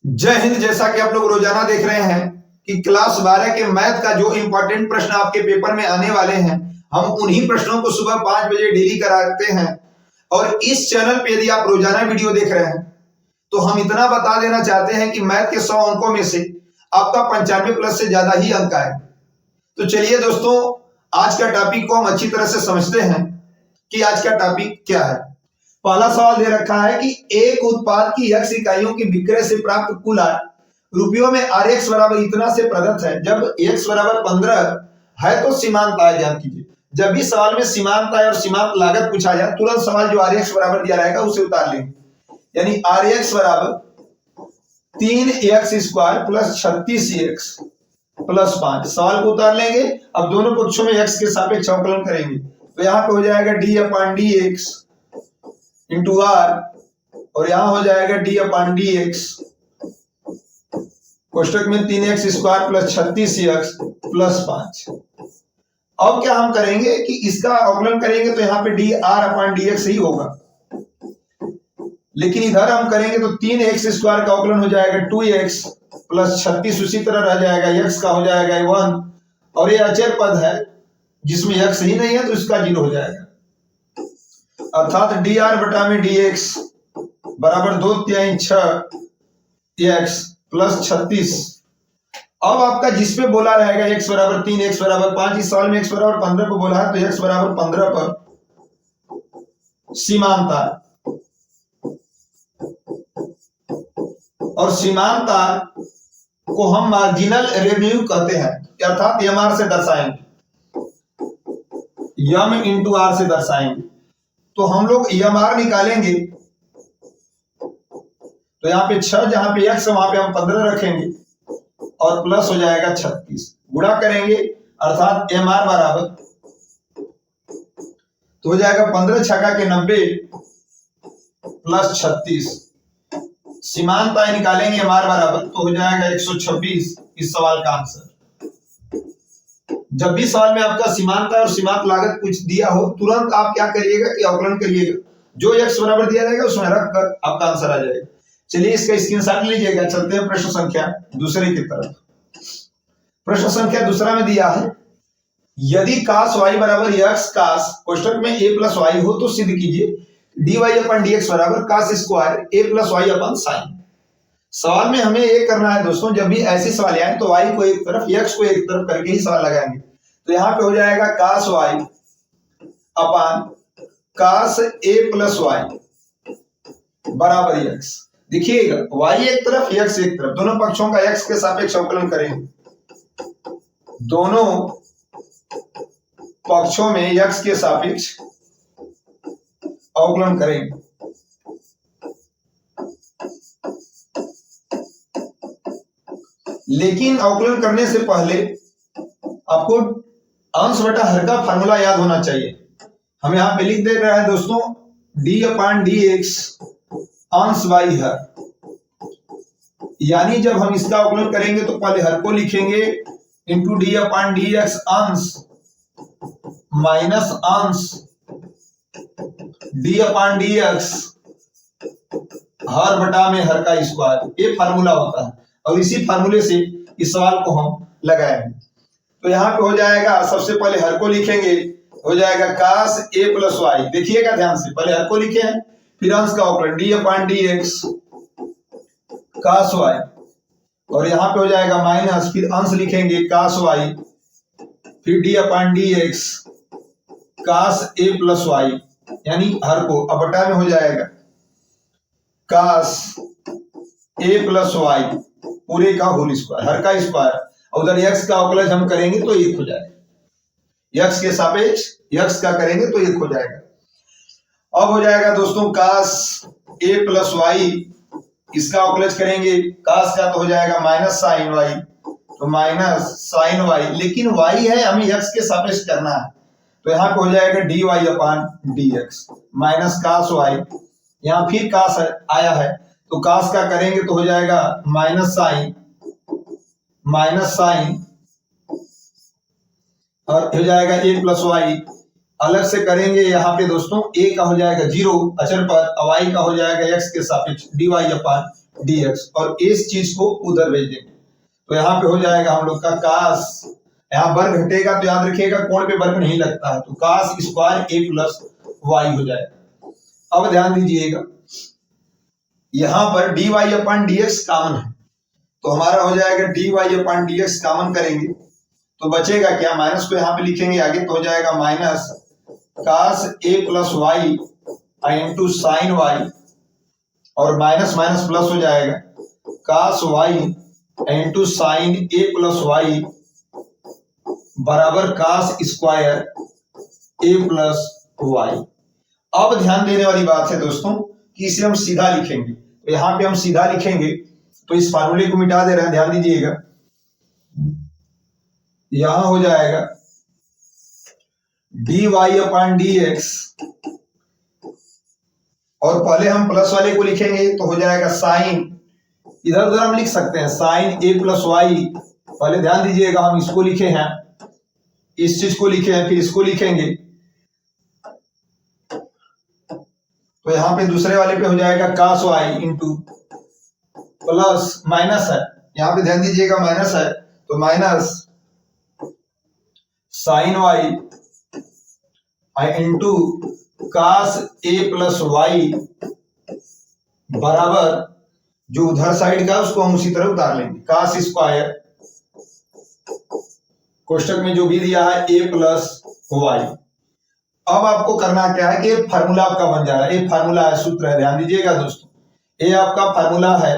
जय हिंद। जैसा कि आप लोग रोजाना देख रहे हैं कि क्लास 12 के मैथ का जो इंपॉर्टेंट प्रश्न आपके पेपर में आने वाले हैं, हम उन्हीं प्रश्नों को सुबह 5 बजे डेली कराते हैं। और इस चैनल पे यदि आप रोजाना वीडियो देख रहे हैं तो हम इतना बता देना चाहते हैं कि मैथ के 100 अंकों में से आपका 95 प्लस से ज्यादा ही अंक आए। तो चलिए दोस्तों, आज का टॉपिक को हम अच्छी तरह से समझते हैं कि आज का टॉपिक क्या है। पहला सवाल दे रखा है कि एक उत्पाद की x इकाइयों की विक्रय से प्राप्त कुल आय रुपयों में Rx बराबर इतना से प्रदत्त है। जब x बराबर 15 है तो सीमांत आय ज्ञात कीजिए। जब भी सवाल में सीमांत आय और सीमांत लागत पूछा जाए, तुरंत सवाल जो Rx बराबर दिया रहेगा उसे उतार लेंगे। यानी Rx बराबर 3x square plus 36x plus 5। सवाल को उतार लेंगे। अब दोनों पक्षों में x के सापेक्ष अवकलन करेंगे तो यहाँ पे हो जाएगा d upon D X into R, और यहां हो जाएगा d अपान डी एक्स कोष्टक में 3x square plus 36x plus 5। अब क्या हम करेंगे कि इसका अवकलन करेंगे तो यहाँ पे D R upon D x ही होगा, लेकिन इधर हम करेंगे तो 3x स्क्वायर का अवकलन हो जाएगा 2x प्लस 36 उसी तरह रह जाएगा, x का हो जाएगा 1, और ये अचर पद है जिसमें x ही नहीं है तो इसका 0 हो जाएगा। अर्थात डी आर बटा में डी एक्स बराबर 2/6x प्लस 36। अब आपका जिसपे बोला रहेगा x बराबर 3 x बराबर 5, इस सवाल में x बराबर 15 को बोला है तो x बराबर 15 पर सीमांत आय, और सीमांत आय को हम मार्जिनल रेवेन्यू कहते हैं, अर्थात एमआर से दर्शाएंगे, यम इंटू आर से दर्शाएंगे। तो हम लोग EMR निकालेंगे तो यहाँ पे 6 जहां पे x वहां पे हम 15 रखेंगे और प्लस हो जाएगा 36, गुणा करेंगे अर्थात MR बराबर तो हो जाएगा 15 छक्का के 90 प्लस 36। सीमांत आय निकालेंगे MR बराबर तो हो जाएगा 126 इस सवाल का आंसर। जब भी सवाल में आपका सीमांत आय और सीमांत लागत कुछ दिया हो, तुरंत आप क्या करिएगा कि अवकलन करिएगा, जो x बराबर दिया रहेगा उसमें रख कर आपका आंसर आ जाएगा। चलिए इसका स्क्रीनशॉट लीजिएगा। चलते हैं प्रश्न संख्या दूसरे की तरफ। प्रश्न संख्या दूसरा में दिया है, यदि cos y बराबर x cos कोष्टक में a प्लस y हो तो सिद्ध कीजिए dy अपन dx बराबर cos square a plus y upon sine. सवाल में हमें ये करना है दोस्तों, जब भी ऐसे सवाल आए तो y को एक तरफ x को एक तरफ करके ही सवाल लगाएंगे। तो यहाँ पे हो जाएगा cos y upon cos a plus y बराबर x। देखिएगा y एक तरफ x एक तरफ, दोनों पक्षों का x के सापेक्ष अवकलन करेंगे। दोनों पक्षों में x के सापेक्ष अवकलन करेंगे। लेकिन अवकलन करने से पहले आपको अंश बटा हर का फार्मूला याद होना चाहिए। हम यहां पे लिख दे रहे हैं दोस्तों d अपान डी एक्स अंश बाई हर, यानी जब हम इसका अवकलन करेंगे तो पहले हर को लिखेंगे इंटू डी अपान डी एक्स अंश माइनस अंश डी अपान डी एक्स हर बटा में हर का स्क्वायर। ये फार्मूला होता है और इसी फार्मूले से इस सवाल को हम लगाएंगे। तो यहाँ पे हो जाएगा, सबसे पहले हर को लिखेंगे, हो जाएगा cos a प्लस वाई। देखिएगा ध्यान से, पहले हर को लिखे हैं फिर अंश का अवकलन d upon D X cos y, और यहाँ पे हो जाएगा माइनस फिर अंश लिखेंगे cos y फिर d upon D X cos a plus Y, यानी हर को अब बटा में हो जाएगा cos a प्लस वाई पूरे का होल स्क्वायर, हर का स्क्वायर, और उधर x का अवकलन हम करेंगे तो 1 हो जाएगा। x के सापेक्ष x का करेंगे तो 1 हो जाएगा। अब हो जाएगा दोस्तों cos a प्लस वाई, इसका अवकलन करेंगे cos का तो हो जाएगा माइनस साइन y, तो माइनस साइन y, लेकिन y है हमें x के सापेक्ष करना है तो यहाँ पे हो जाएगा dy अपान dx माइनस cos y, यहाँ फिर cos आया है तो cos का करेंगे तो हो जाएगा माइनस साइन और हो जाएगा a प्लस वाई। अलग से करेंगे यहाँ पे दोस्तों a का हो जाएगा 0 अचर पद, y का हो जाएगा x के सापेक्ष dy अपान dx और इस चीज को उधर भेज देंगे। तो यहाँ पे हो जाएगा हम लोग का कास, यहाँ वर्ग घटेगा तो याद रखिएगा कोण पे वर्ग नहीं लगता है, तो cos square a plus Y हो जाएगा। अब ध्यान दीजिएगा यहाँ पर dy अपन dx कॉमन है, तो हमारा हो जाएगा dy अपन dx कॉमन करेंगे तो बचेगा क्या, माइनस को यहाँ पे लिखेंगे आगे तो हो जाएगा minus cos a plus Y into sine Y, और माइनस माइनस प्लस हो जाएगा cos Y into sine a plus Y बराबर cos square a plus Y. अब ध्यान देने वाली बात है दोस्तों कि इसे हम सीधा लिखेंगे, तो यहाँ पे हम सीधा लिखेंगे तो इस फार्मूले को मिटा दे रहे हैं, ध्यान दीजिएगा यहां हो जाएगा dy अपन dx, और पहले हम प्लस वाले को लिखेंगे तो हो जाएगा साइन, इधर उधर हम लिख सकते हैं साइन a प्लस वाई, पहले ध्यान दीजिएगा हम इसको लिखे हैं, इस चीज को लिखे हैं, फिर इसको लिखेंगे तो यहाँ पे दूसरे वाले पे हो जाएगा cos Y into plus minus है, यहाँ पे ध्यान दीजिएगा माइनस है तो minus sine Y into cos a plus Y बराबर जो उधर साइड का उसको हम उसी तरह उतार लेंगे कास स्क्वायर, कोष्टक में जो भी दिया है a प्लस वाई। अब आपको करना क्या है कि फार्मूला आपका बन जा रहा है, ये फार्मूला है, सूत्र है, ध्यान दीजिएगा दोस्तों ये आपका फार्मूला है,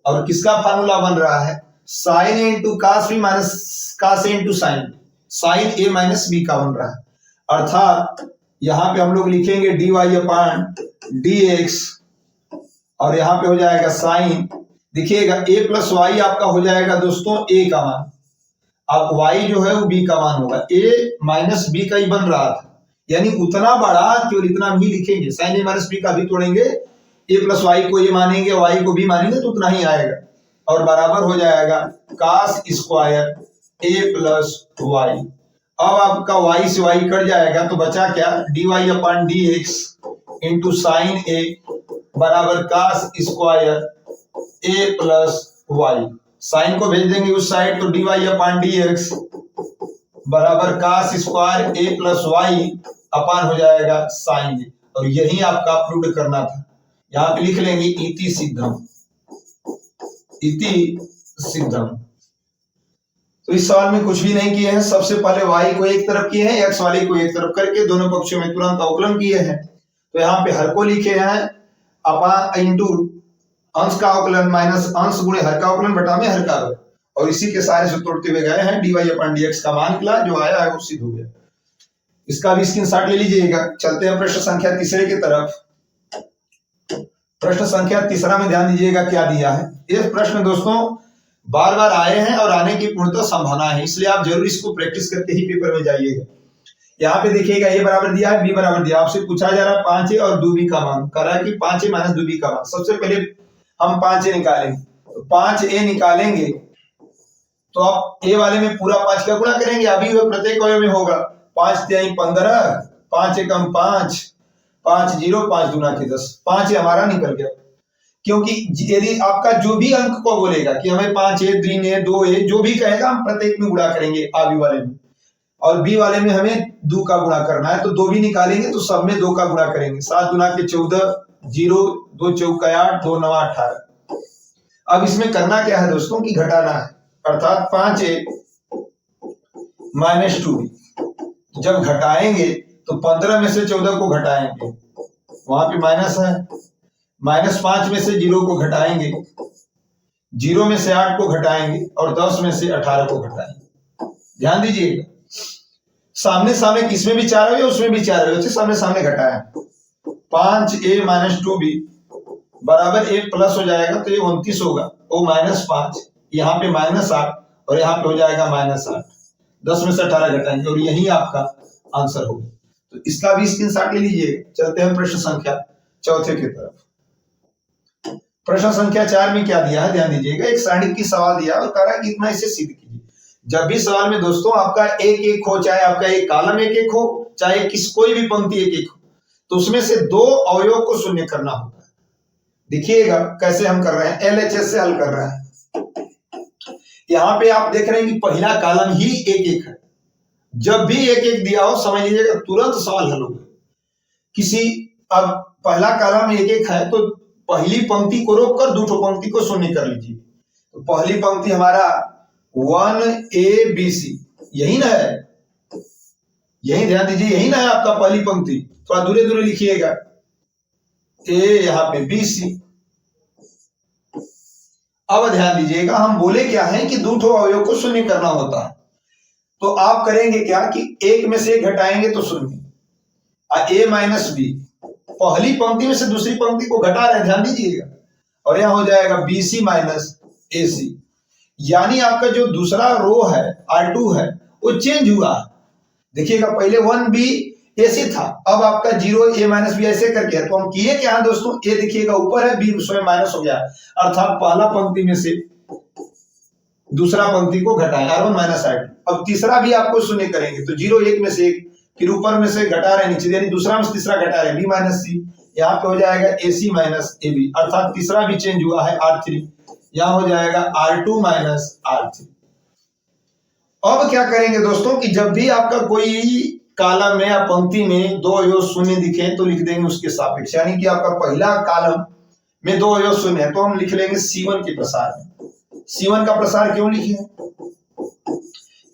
और किसका फार्मूला बन रहा है, sine A into cos B minus cos A into sine, sine A minus B का बन रहा है, अर्थात यहाँ पे हम लोग लिखेंगे dy अपन dx और यहाँ पे हो जाएगा साइन, देखिएगा a प्लस वाई आपका हो जाएगा दोस्तों a का मान, अब y जो है वो b का मान होगा, a माइनस b का ही बन रहा था, यानी उतना बड़ा केवल इतना ही लिखेंगे, साइन a माइनस b का भी तोड़ेंगे, a प्लस वाई को ये मानेंगे y को भी मानेंगे तो उतना ही आएगा, और बराबर हो जाएगा cos square a plus Y. अब आपका y से y कट जाएगा तो बचा क्या, dy upon dx into sine a बराबर cos square a plus Y, sine को भेज देंगे उस साइड तो dy अपन dx बराबर cos square a plus Y upon हो जाएगा साइन a, और यही आपका प्रूव करना था, यहाँ पे लिख लेंगे इति सिद्धम, इति सिद्धम। तो इस सवाल में कुछ भी नहीं किए हैं, सबसे पहले y को एक तरफ किए हैं, x वाले को एक तरफ करके दोनों पक्षों में तुरंत अवकलन किए हैं, तो यहाँ पे हर को लिखे हैं अपा इंटू अंश का अवकलन माइनस अंश गुणे हर का अवकलन बटा में हर का वर्ग, और इसी के सारे से तोड़ते हुए गए हैं, dy अपन dx का मान निकला, जो आया है वो सिद्ध हो गया। इसका भी स्क्रीनशॉट ले लीजिएगा। चलते हैं प्रश्न संख्या तीसरे की तरफ। प्रश्न संख्या तीसरा में ध्यान दीजिएगा क्या दिया है। ये प्रश्न दोस्तों बार बार आए हैं और आने की पूर्णतः संभावना है, इसलिए आप जरूर इसको प्रैक्टिस करके ही पेपर में जाइएगा। यहाँ पे देखिएगा a बराबर दिया है, b बराबर दिया, आपसे पूछा जा रहा है 5a और 2b का मान, कर रहा है कि 5a माइनस 2b का मान। सबसे पहले हम 5a निकालेंगे, तो 5a निकालेंगे तो आप a वाले में पूरा 5 का गुणा करेंगे, अभी वो प्रत्येक अवयव में होगा, 5 तिहाई 15, 5 एकम 5, 5 0, 5 दूना के 10, 5 हमारा निकल गया। क्योंकि यदि आपका जो भी अंक को बोलेगा कि हमें 5a 3a 2a जो भी कहेगा हम प्रत्येक में गुणा करेंगे, a वाले में, और b वाले में हमें 2 का गुणा करना है, तो 2 भी निकालेंगे तो सब में 2 का गुणा करेंगे, 7 दूना के 14, 0 2 चौका 8, 2 9 18। अब इसमें करना क्या है दोस्तों कि घटाना है, अर्थात 5a माइनस 2b। जब घटाएंगे तो 15 में से 14 को घटाएंगे, वहां पे माइनस है, माइनस 5 में से 0 को घटाएंगे, 0 में से 8 को घटाएंगे, और 10 में से 18 को घटाएंगे। ध्यान दीजिएगा, सामने सामने किसमें भी 4 है उसमें भी 4 है, सामने सामने घटाया। 5a माइनस 2b बराबर 1 प्लस हो जाएगा तो ये 29 होगा, वो माइनस 5, यहाँ पे माइनस 8 और यहाँ पे हो जाएगा माइनस 8, 10 में से 18 घटाएंगे और यही आपका आंसर होगा। तो इसका भी स्क्रीनशॉट ले लीजिए। चलते हैं प्रश्न संख्या चौथे की तरफ। प्रश्न संख्या 4 में क्या दिया है ध्यान दीजिएगा, एक सारणी की सवाल दिया और कह रहा है कि इतना इसे सिद्ध कीजिए। जब भी सवाल में दोस्तों आपका एक एक हो, चाहे आपका एक कॉलम एक एक हो, चाहे कोई भी पंक्ति एक एक हो, तो उसमें से 2 अवयव को शून्य करना होता है। देखिएगा कैसे हम कर रहे हैं, LHS से हल कर रहे हैं। यहां पे आप देख रहे हैं कि पहला कॉलम ही एक एक है। जब भी एक एक दिया हो समझ लीजिएगा तुरंत सवाल हल होगा। किसी अब पहला कॉलम एक एक है तो पहली पंक्ति को रोककर दूसरी पंक्ति को शून्य कर लीजिए। तो पहली पंक्ति हमारा 1ABC, यही ना है, यही ध्यान दीजिए, यही ना है आपका पहली पंक्ति। थोड़ा दूरे दूरे लिखिएगा, ए यहाँ पे BC। अब ध्यान दीजिएगा हम बोले क्या है कि दो अवयव को शून्य करना होता है। तो आप करेंगे क्या कि एक में से एक घटाएंगे तो शून्य, A माइनस B, पहली पंक्ति में से दूसरी पंक्ति को घटा रहे हैं, ध्यान दीजिएगा, और यहां हो जाएगा BC माइनस AC। यानी आपका जो दूसरा रो है R2 है वो चेंज हुआ। देखिएगा पहले 1B AC था, अब आपका 0A माइनस B ऐसे करके है। तो हम किए क्या दोस्तों, A देखिएगा ऊपर है, B उसमें माइनस हो गया, अर्थात पहला पंक्ति में से दूसरा पंक्ति को घटाएं, R1 माइनस R2। अब तीसरा भी आपको शून्य करेंगे तो 0 1 में से 1, फिर ऊपर में से घटा रहे नीचे, यानी दूसरा में से तीसरा घटा रहे B माइनस C, यहाँ पे हो जाएगा AC माइनस AB, अर्थात तीसरा भी चेंज हुआ है R3, यहाँ हो जाएगा R2 माइनस R3। अब क्या करेंगे दोस्तों कि जब भी आपका कोई कॉलम में या पंक्ति में दो अवयव शून्य दिखे तो लिख देंगे उसके सापेक्ष, यानी कि आपका पहला कॉलम में दो अवयव शून्य है तो हम लिख लेंगे C1 के प्रसार में। C1 का प्रसार क्यों लिखे,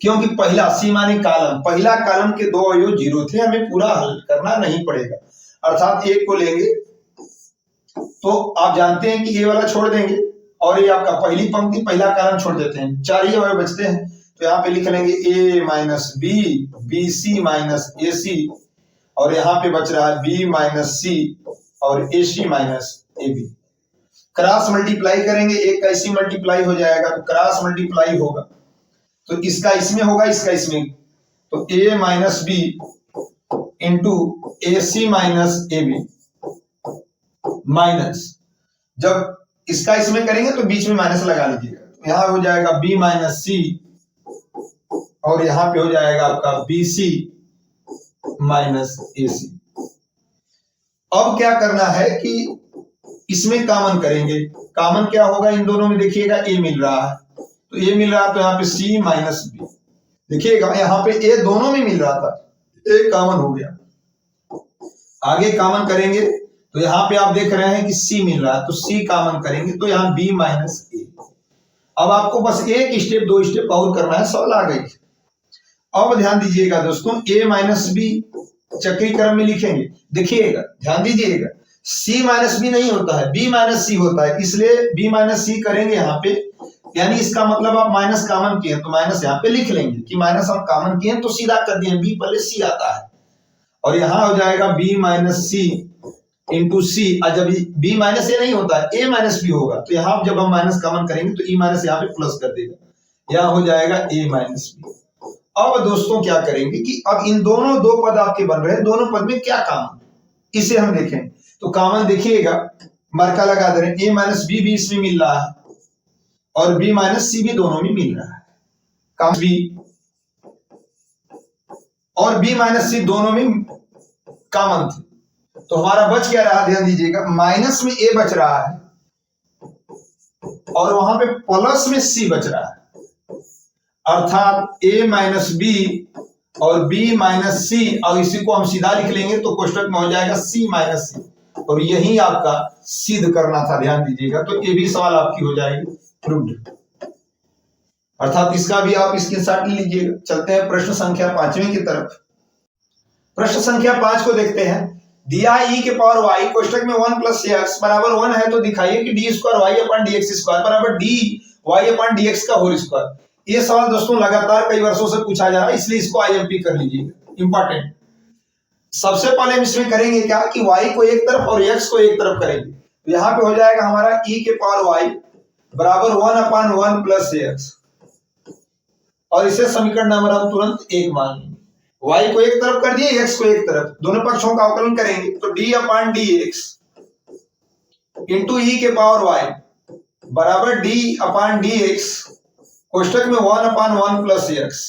क्योंकि पहला C माने कॉलम, पहला कॉलम के दो अवयव 0 थे, हमें पूरा हल करना नहीं पड़ेगा, अर्थात एक को लेंगे तो आप जानते हैं कि ये वाला छोड़ देंगे और ये आपका पहली पंक्ति पहला कॉलम छोड़ देते हैं, 4 ही अवयव बचते हैं। तो यहाँ पे लिख लेंगे A minus B, BC minus AC, और यहाँ पे बच रहा है B माइनस C और AC minus AB। Cross multiply करेंगे, एक का इसी मल्टीप्लाई हो जाएगा तो क्रॉस मल्टीप्लाई होगा, तो इसका इसमें होगा, इसका इसमें, तो A minus B into AC minus AB minus, जब इसका इसमें करेंगे तो बीच में माइनस लगा लीजिएगा, तो यहाँ हो जाएगा B माइनस C और यहाँ पे हो जाएगा आपका BC माइनस AC। अब क्या करना है कि इसमें कॉमन करेंगे, कॉमन क्या होगा, इन दोनों में देखिएगा A मिल रहा है, तो A मिल रहा है तो यहाँ पे C माइनस B, देखिएगा यहाँ पे A दोनों में मिल रहा था, A कॉमन हो गया। आगे कॉमन करेंगे तो यहाँ पे आप देख रहे हैं कि C मिल रहा है तो C कॉमन करेंगे तो यहाँ B माइनस A। अब आपको बस एक स्टेप दो स्टेप और करना है, सवाल आ गई। अब ध्यान दीजिएगा दोस्तों, A माइनस B चक्री क्रम में लिखेंगे, देखिएगा ध्यान दीजिएगा, C माइनस B नहीं होता है, B माइनस C होता है, इसलिए B माइनस C करेंगे यहाँ पे, यानी इसका मतलब आप माइनस कॉमन किए तो माइनस यहाँ पे लिख लेंगे कि माइनस हम कॉमन किए तो सीधा कर दिए, B पहले C आता है, और यहाँ हो जाएगा B minus C into C, और जब B माइनस A नहीं होता है A माइनस B होगा, तो यहाँ जब हम माइनस कॉमन करेंगे तो E माइनस यहाँ पे प्लस कर देगा, यहाँ हो जाएगा A माइनस B। अब दोस्तों क्या करेंगे कि अब इन दोनों दो पद आपके बन रहे हैं, दोनों पद में क्या कॉमन, इसे हम देखें तो कॉमन देखिएगा, मार्का लगा दे रहे हैं, A माइनस B भी इसमें मिल रहा है और B माइनस C भी दोनों में मिल रहा है, कॉमन B और B माइनस C दोनों में कॉमन थे, तो हमारा बच क्या रहा, ध्यान दीजिएगा, माइनस में A बच रहा है और वहां पे प्लस में C बच रहा है, अर्थात A माइनस B और B माइनस C, और इसी को हम सीधा लिख लेंगे तो कोष्टक में हो जाएगा C माइनस C, और यही आपका सिद्ध करना था, ध्यान दीजिएगा। तो ये भी सवाल आपकी हो जाएगी प्रूव्ड, अर्थात इसका भी आप स्क्रीनशॉट ले लीजिएगा। चलते हैं प्रश्न संख्या 5वें की तरफ। प्रश्न संख्या 5 को देखते हैं, दिया e के पावर y कोष्टक में 1 प्लस x बराबर 1 है तो दिखाइए कि D square Y upon D X square बराबर D Y upon D X का होल स्क्वायर। ये सवाल दोस्तों लगातार कई वर्षों से पूछा जा रहा है, इसलिए इसको आईएमपी कर लीजिएगा, इंपॉर्टेंट। सबसे पहले हम इसमें करेंगे क्या कि y को एक तरफ और x को एक तरफ करेंगे, तो यहाँ पे हो जाएगा हमारा e के पावर y बराबर 1 अपॉन 1 प्लस x, और इसे समीकरण नंबर हम तुरंत 1 मान लेंगे। y को एक तरफ कर दिए, x को एक तरफ, दोनों पक्षों का अवकलन करेंगे तो d upon D X into e के पावर y बराबर d अपॉन डी एक्स कोष्टक में 1 अपॉन 1 प्लस x।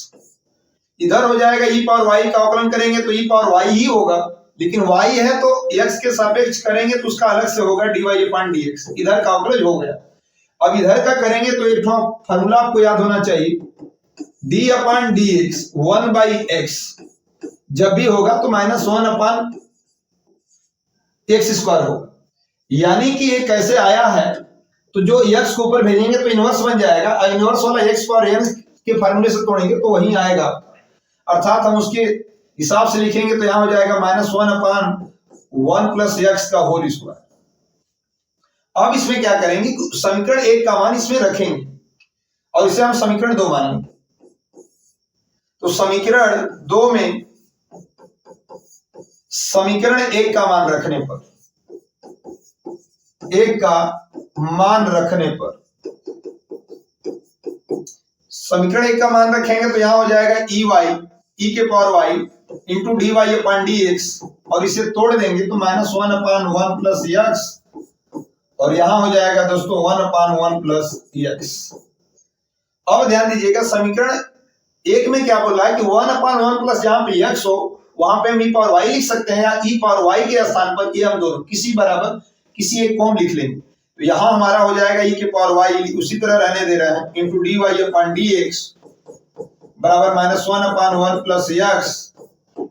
इधर हो जाएगा e पावर y का अवकलन करेंगे तो e पावर y ही होगा, लेकिन y है तो x के सापेक्ष करेंगे तो उसका अलग से होगा dy/dx। इधर का अवकलज हो गया। अब इधर का करेंगे तो एक फॉर्मूला आपको याद होना चाहिए, d/dx 1/x जब भी होगा तो -1/x² होगा। यानी कि ये कैसे आया है, तो जो x को ऊपर भेजेंगे तो इनवर्स बन जाएगा, और इनवर्स वाला x को n के फार्मूले से तोड़ेंगे तो वही आएगा। अर्थात हम उसके हिसाब से लिखेंगे तो यहां हो जाएगा -1/1+x²। अब इसमें क्या करेंगे, समीकरण 1 का मान इसमें रखेंगे और इसे हम समीकरण 2 मान लेंगे। तो समीकरण 2 में समीकरण 1 का मान रखने पर, 1 का मान रखने पर समीकरण 1 का मान रखेंगे तो यहां हो जाएगा e⁻y इंटू dy/dx, और इसे तोड़ देंगे तो -1/1+x, और यहां हो जाएगा दोस्तों 1/1+x। अब ध्यान दीजिएगा, समीकरण 1 में क्या बोल रहा है कि 1/1 जहां पे x हो वहां पे हम e⁻y लिख सकते हैं, या e⁻y के स्थान पर ये हम दोनों किसी बराबर किसी एक को हम लिख लेंगे। तो यहां हमारा हो जाएगा e⁻y उसी तरह रहने दे रहे हैं इंटू dy/dx बराबर -1/1+x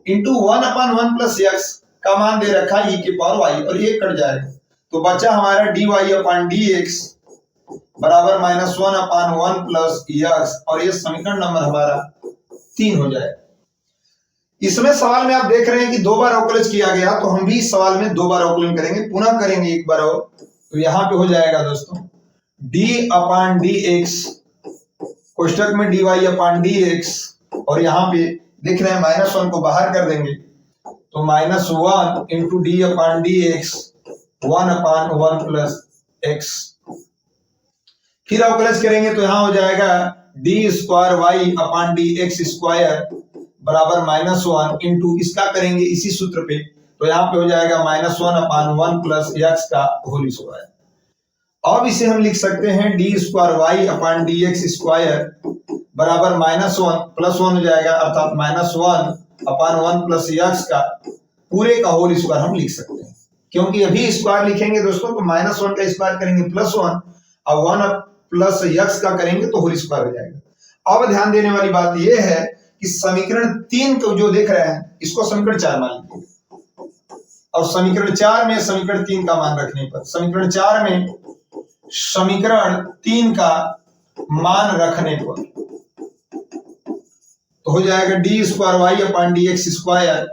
इंटू 1/1+x का मान दे रखा है e⁻y, और ये कट जाएगा तो बचा हमारा dy/dx बराबर -1/1+x, और ये समीकरण नंबर हमारा 3 हो जाएगा। इसमें सवाल में आप देख रहे हैं कि 2 बार अवकलज किया गया, तो हम भी इस सवाल में 2 बार अवकलन करेंगे, पुनः करेंगे एक बार और। तो यहां पे हो जाएगा दोस्तों d/dx कोष्टक में dy/dx, और यहां पे देख रहे हैं -1 को बाहर कर देंगे तो -1 इंटू d/dx 1/1+x। फिर अवकलज करेंगे तो यहां हो जाएगा d² बराबर -1 इंटू इसका करेंगे इसी सूत्र पे, तो यहाँ पे हो जाएगा -1/1+x²। अब इसे हम लिख सकते हैं d²y/dx² बराबर -1+1 हो जाएगा, अर्थात -1/1+x का पूरे का होल स्क्वायर हम लिख सकते हैं। क्योंकि अभी स्क्वायर लिखेंगे दोस्तों तो -1 का स्क्वायर करेंगे +1, और 1+x का करेंगे तो होल स्क्वायर हो जाएगा। अब ध्यान देने वाली बात यह है कि समीकरण 3 को जो देख रहे हैं इसको समीकरण 4 मान लीजिए, और समीकरण 4 में समीकरण 3 का मान रखने पर, समीकरण 4 में समीकरण 3 का मान रखने पर तो हो जाएगा d²y/dx²।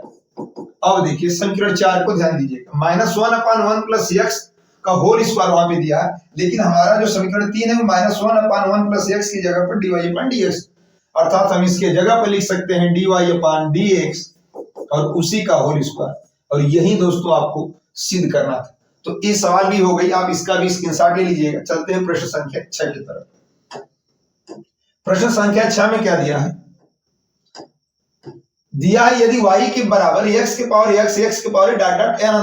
अब देखिए समीकरण 4 को ध्यान दीजिएगा, -1/1+x का होल स्क्वायर वहां पे दिया है, लेकिन हमारा जो समीकरण 3 है वो -1/1+x की जगह पर dy/dx, अर्थात हम इसके जगह पर लिख सकते हैं dy/dx और उसी का होल स्क्वायर। और यही दोस्तों आपको सिद्ध करना था। तो ये सवाल भी हो गई, आप इसका भी स्क्रीनशॉट ले लीजिएगा। चलते हैं प्रश्न संख्या 6 की तरफ। प्रश्न संख्या 6 में क्या दिया है, दिया है यदि y के बराबर x के पावर x, x के पावर n